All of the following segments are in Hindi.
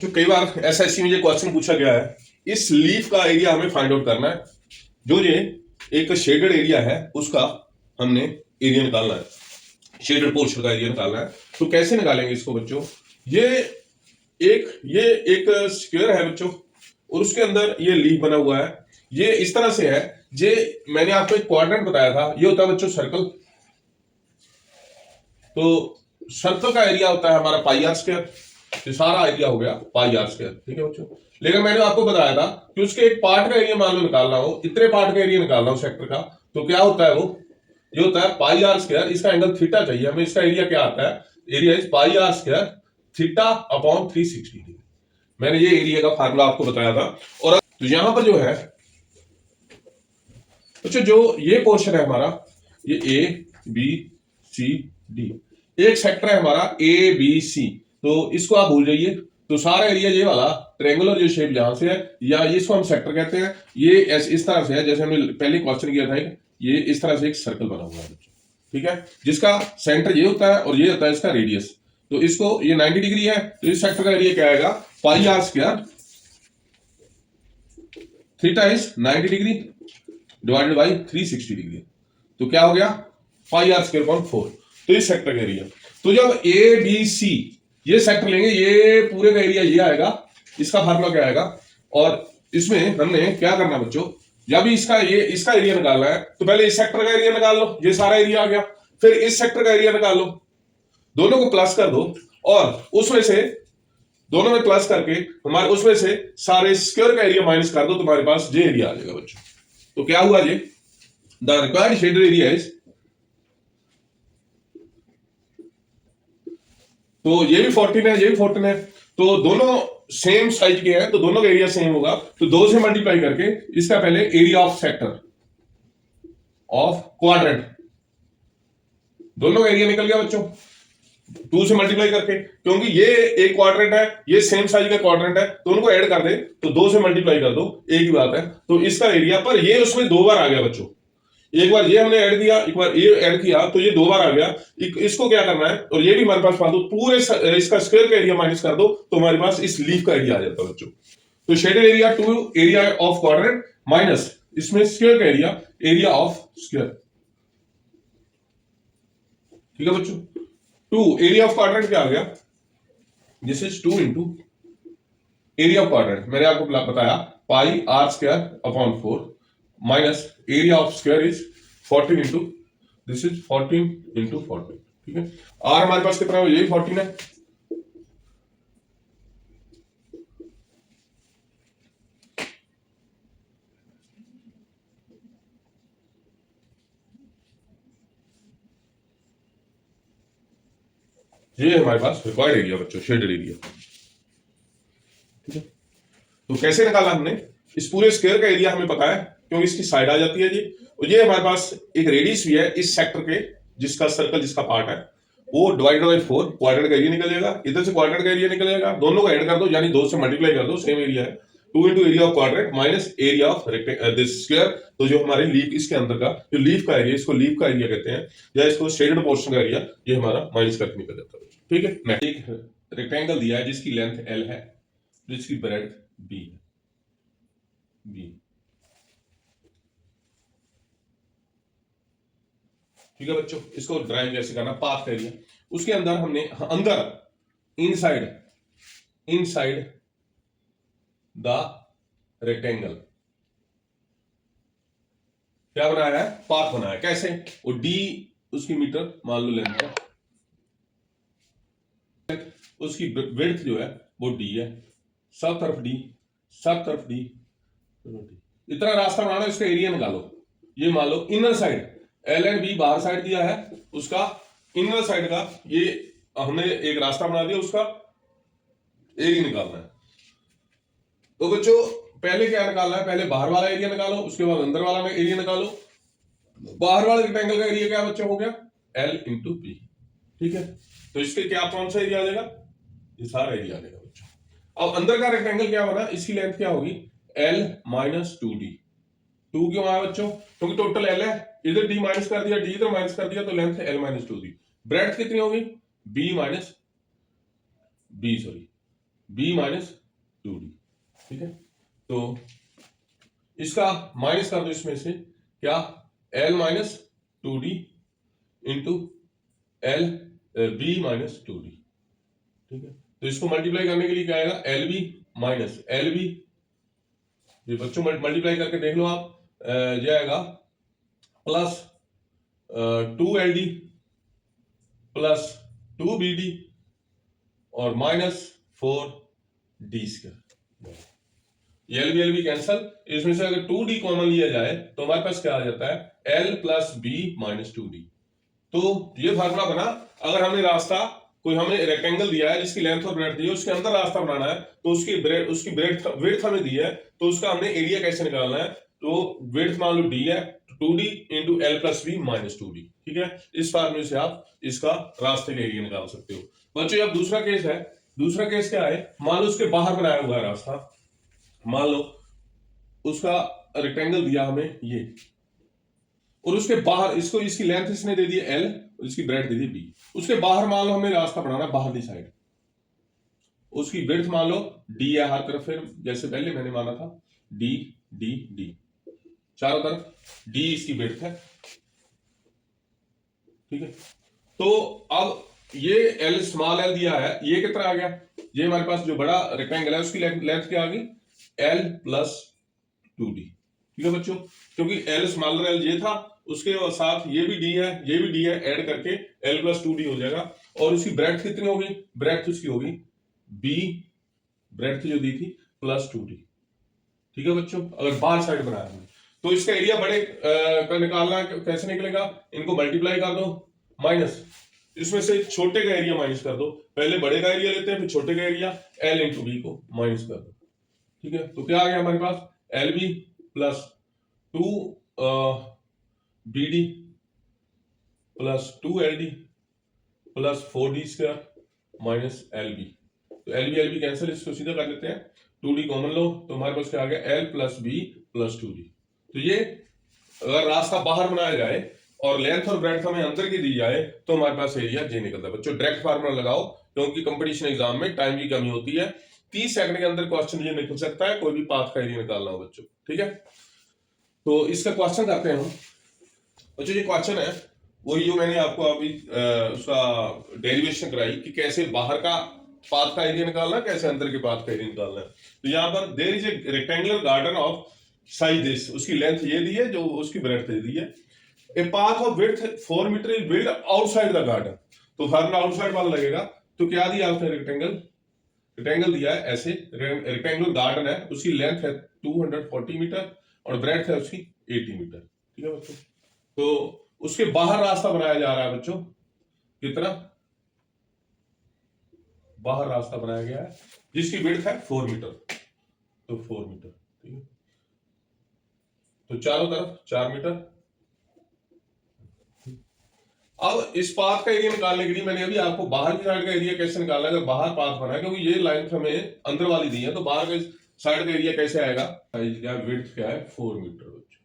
जो कई बार एसएससी में ये क्वेश्चन पूछा गया है, इस लीफ का एरिया हमें फाइंड आउट करना है। जो ये एक शेडेड एरिया है उसका हमने एरिया निकालना है, शेडेड पोर्शन का एरिया निकालना है। तो कैसे निकालेंगे इसको बच्चों? ये एक स्क्वायर है बच्चों, और उसके अंदर ये लीफ बना हुआ है। ये इस तरह से है, ये मैंने आपको एक क्वाड्रेंट बताया था, ये होता है बच्चों सर्कल। तो सर्कल का एरिया होता है हमारा पाई आर स्क्वायर। ये सारा एरिया हो गया पाई आर स्क्वायर, ठीक है बच्चों। लेकिन मैंने आपको बताया था कि उसके एक पार्ट का एरिया मान लो निकालना हो, इतने पार्ट का एरिया निकालना हो सेक्टर का, तो क्या होता है वो? ये होता है पाई आर स्क्वायर। इसका एंगल थीटा चाहिए हमें। इसका एरिया क्या आता है? Area is pi are square theta upon 360 degree. मैंने ये एरिया का फार्मूला आपको बताया था। और तो यहां पर जो है बच्चों, जो ये पोर्शन है हमारा, ये ए बी सी डी, एक सेक्टर है हमारा ए बी सी। तो इसको आप भूल जाइए। तो सारा एरिया ये वाला ट्रायंगुलर जो शेप यहां से है, या इसको हम सेक्टर कहते हैं। ये इस तरह से है, जैसे हमने पहले क्वेश्चन किया था, ये इस तरह से एक सर्कल बना हुआ है बच्चों, ठीक है, जिसका सेंटर ये होता है और ये होता है इसका रेडियस। तो इसको ये 90 डिग्री है, तो इस सेक्टर का एरिया क्या आएगा? Pi are square theta is 90 degree divided by 360 degree. तो क्या हो गया? Pi are square upon 4। तो इस सेक्टर का एरिया। तो जब ए बी सी ये सेक्टर लेंगे, ये पूरे का एरिया ये आएगा। इसका फार्मूला क्या आएगा? और इसमें हमने क्या करना बच्चों, जब भी इसका एरिया निकालना है, तो पहले इस सेक्टर का एरिया निकाल लो, ये सारा एरिया आ गया। फिर इस सेक्टर का एरिया निकाल लो, दोनों को प्लस कर दो, और उसमें से दोनों में प्लस करके हमारे उसमें से सारे स्क्वायर का एरिया माइनस कर दो, तुम्हारे पास ये एरिया आ जाएगा बच्चों। तो क्या हुआ ये? The required shaded area is, तो ये भी 14 है, ये भी 14 है, तो दोनों सेम साइज के हैं, तो दोनों का एरिया सेम होगा। तो 2 से मल्टीप्लाई करके इसका पहले area of sector of quadrant, दोनों का एरिया निकल गया बच्चों 2 से मल्टीप्लाई करके, क्योंकि ये एक क्वाड्रेंट है, ये सेम साइज का क्वाड्रेंट है, तो उनको ऐड कर दे, तो 2 से मल्टीप्लाई कर दो, एक ही बात है। तो इसका एरिया, पर ये उसमें 2 बार आ गया बच्चों। एक बार ये हमने ऐड किया, एक बार ये ऐड किया, तो ये 2 बार आ गया। इसको क्या करना है, और ये भी हमारे पास पास दो, पूरे इसका स्क्वायर का एरिया माइनस कर दो, तो हमारे पास इस लीफ का एरिया आ जाता है बच्चों। तो shaded area to area of quadrant minus इसमें स्क्वायर का एरिया ऑफ स्क्वायर, ठीक है बच्चों। 2 एरिया ऑफ क्वाड्रेंट क्या आ गया? This is 2 into area of quadrant, मैंने आपको बताया pi are square upon 4 minus area of square is 14 into, this is 14 into 14, ठीक है। आर हमारे पास कितना है? यही 14 है। ये हमारे पास रिक्वायर्ड एरिया बच्चों, शेडेड एरिया, ठीक है। तो कैसे निकाला हमने? इस पूरे स्क्वायर का एरिया हमें पता है, क्योंकि इसकी साइड आ जाती है जी। और ये हमारे पास एक रेडियस भी है इस सेक्टर के, जिसका सर्कल जिसका पार्ट है, वो डिवाइडेड बाई 4 क्वाड्रेंट का एरिया निकल जाएगा। इधर से क्वाड्रेंट का एरिया निकल जाएगा, दोनों को ऐड कर दो, यानी 2 से मल्टीप्लाई कर दो, सेम एरिया है। 2 into area of quadrant minus area of this square. तो जो हमारे लीफ इसके अंदर का जो लीफ का एरिया, इसको लीफ का एरिया कहते हैं, या इसको शेडेड पोर्शन का एरिया, ये हमारा माइनस करके निकल जाता है, ठीक है। एक रेक्टेंगल दिया है जिसकी लेंथ L है, जिसकी ब्रेड्थ B है, B, ठीक है बच्चों। इसको ड्राइव कैसे करना? पाथ का एरिया, उसके अंदर हमने अंदर इनसाइड द रेक्टेंगल क्या बनाया है? पाथ बनाया है। कैसे? वो डी उसकी मीटर मान लो लेंथ है, उसकी विड्थ जो है वो डी है, सब तरफ डी, सब तरफ डी, इतना रास्ता बनाना, इसका एरिया निकालो। ये मान लो inner side l and b बाहर साइड दिया है, उसका इनर साइड का ये हमने एक रास्ता बना दिया, उसका एरिया निकालना है। तो बच्चों पहले क्या निकालना है? पहले बाहर वाला एरिया निकालो, उसके बाद अंदर वाला एरिया निकालो। बाहर वाले रेक्टेंगल का एरिया क्या बच्चों हो गया? L इंटू पी, ठीक है। तो इसके क्या कौन सा एरिया आ जाएगा? ये सारा एरिया आ जाएगा बच्चों। अब अंदर का रेक्टेंगल क्या बना? इसकी लेंथ क्या होगी? L minus 2D। 2 क्यों आया बच्चों? क्योंकि टोटल L है, इधर D माइनस कर दिया, D इधर माइनस कर दिया, तो लेंथ है L माइनस 2D। ब्रेड्थ कितनी होगी? B minus B, sorry b minus 2d। ठीक है, तो इसका माइनस कर दो इसमें से, क्या, l minus 2d into l b minus 2d। ठीक है, तो इसको मल्टीप्लाई करने के लिए क्या आएगा, L B minus L B. ये बच्चों मल्टीप्लाई करके देख लो आप, ये आएगा प्लस 2 LD प्लस 2BD और माइनस 4D स्क्वायर। ये एल बी कैंसल, इसमें से अगर 2D कॉमन लिया जाए तो हमारे पास क्या आ जाता है, L plus B minus 2D। तो ये फार्मूला बना। अगर हमने रास्ता, कोई हमें रेक्टेंगल दिया है जिसकी लेंथ और ब्रेड्थ दी है, उसके अंदर रास्ता बनाना है, तो उसकी ब्रेड्थ हमें दी है, तो उसका हमने एरिया कैसे निकालना है। तो ब्रेड्थ मान लो डी है, 2D into L plus B minus 2D। ठीक है, इस फार्मूले से आप इसका रास्ते का एरिया निकाल सकते हो। बच्चों अब दूसरा केस है। दूसरा केस क्या है, मान लो उसके बाहर बनाया हुआ है रास्ता, मान लो उसका रेक्टेंगल दिया हमें ये, और उसके बाहर इसको, इसकी लेंथ इसने दे दी एल, इसकी ब्रेड्थ दे दी बी। उसके बाहर मान लो हमें रास्ता बनाना है बाहरली साइड, उसकी ब्रेड्थ मान लो डी है हर तरफ, फिर जैसे पहले मैंने माना था डी डी डी, चारों तरफ डी इसकी ब्रेड्थ है। ठीक है, तो अब ये एल स्मॉल एल दिया है, ये कितना आ गया, ये हमारे पास जो बड़ा रेक्टेंगल है उसकी लेंथ क्या आ गई, एल प्लस 2D। ठीक है बच्चों, क्योंकि एल स्मॉलर एल ये था, उसके साथ ये भी डी है, ये भी डी है, ऐड करके एल प्लस 2D हो जाएगा। और उसकी ब्रेड्थ कितनी होगी, ब्रेड्थ उसकी होगी बी, ब्रेड्थ जो दी थी प्लस 2D। ठीक है बच्चों, अगर बाहर साइड बनाया हमने तो इसका एरिया बड़े का निकालना है, कैसे निकलेगा, इनको मल्टीप्लाई कर दो, माइनस इसमें से छोटे का एरिया माइनस कर दो, पहले बड़े का एरिया लेते हैं फिर छोटे का एरिया, एल इंटू बी को माइनस कर दो। ठीक है, तो क्या आ गया हमारे पास, l b plus 2BD plus 2LD plus 4D square minus LB। तो एल बी कैंसिल, इसको सीधा कर लेते हैं, 2D कॉमन लो तो हमारे पास क्या आ गया, L plus B plus 2D। तो ये अगर रास्ता बाहर बनाया जाए और लेंथ और ब्रेड्थ हमें अंदर की दी जाए तो हमारे पास एरिया जे निकलता है। बच्चों डायरेक्ट फार्मूला लगाओ, क्योंकि कंपटीशन एग्जाम में टाइम की कमी होती है, 30 सेकंड के अंदर क्वेश्चन ये निकल सकता है, कोई भी पाथ का एरिया निकालना हो बच्चों। ठीक है, तो इसका क्वेश्चन करते हैं हम बच्चों। ये क्वेश्चन है वही जो मैंने आपको अभी उसका डेरिवेशन कराई कि कैसे बाहर का पाथ का एरिया निकालना, कैसे अंदर के पाथ का एरिया निकालना है। तो यहाँ पर there is a rectangular garden of size this, उसकी लेंथ ये दी है, जो उसकी ब्रेड्थ दे दी है। A path of width 4 metre is build outside the garden, तो फार्मूला आउटसाइड वाला लगेगा। तो क्या दिया उसने, रेक्टेंगल दिया है ऐसे, रेक्टेंगुलर गार्डन है, उसकी लेंथ है 240 मीटर और ब्रेड्थ है उसकी 80 मीटर। ठीक है बच्चों, तो उसके बाहर रास्ता बनाया जा रहा है बच्चों, कितना, बाहर रास्ता बनाया गया है जिसकी विड्थ है 4 मीटर, तो 4 मीटर। ठीक है, तो चारों तरफ 4 मीटर। अब इस पाथ का एरिया निकालने के लिए मैंने अभी आपको बाहर की साइड का एरिया कैसे निकालना है, अगर बाहर पाथ बना है, क्योंकि ये लाइन हमें अंदर वाली दी है, तो बाहर के साइड का एरिया कैसे आएगा, क्या विड्थ क्या है 4 मीटर बच्चों,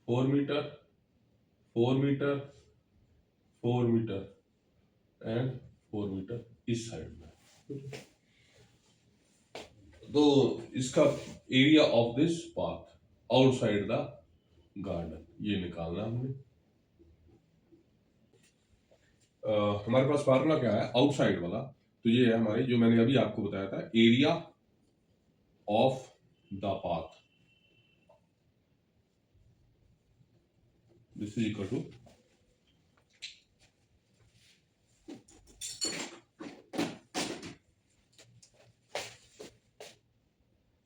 4 metre 4 metre 4 metre and 4 metre इस साइड में। तो इसका area of this path outside the garden ये निकालना हमने। हमारे पास फार्मूला क्या है आउटसाइड वाला, तो ये है हमारी, जो मैंने अभी आपको बताया था, area of the path, this is equal to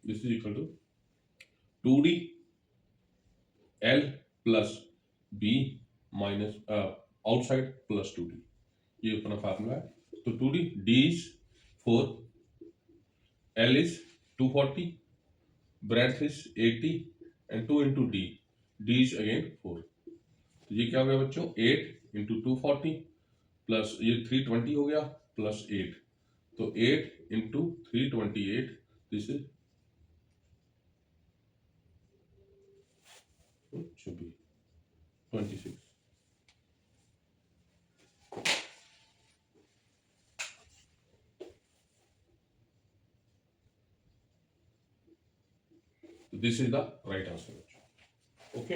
this is equal to 2D L plus B minus outside plus 2D, ये अपना फार्मूला है। तो 2D, D is 4, L is 240, breadth is 80 and 2 into D, D is again 4। तो ये क्या हो गया बच्चों, 8 इंटू 240 प्लस ये 320 हो गया प्लस 8, तो 8 into 328, this is 26। This is the right answer. Okay.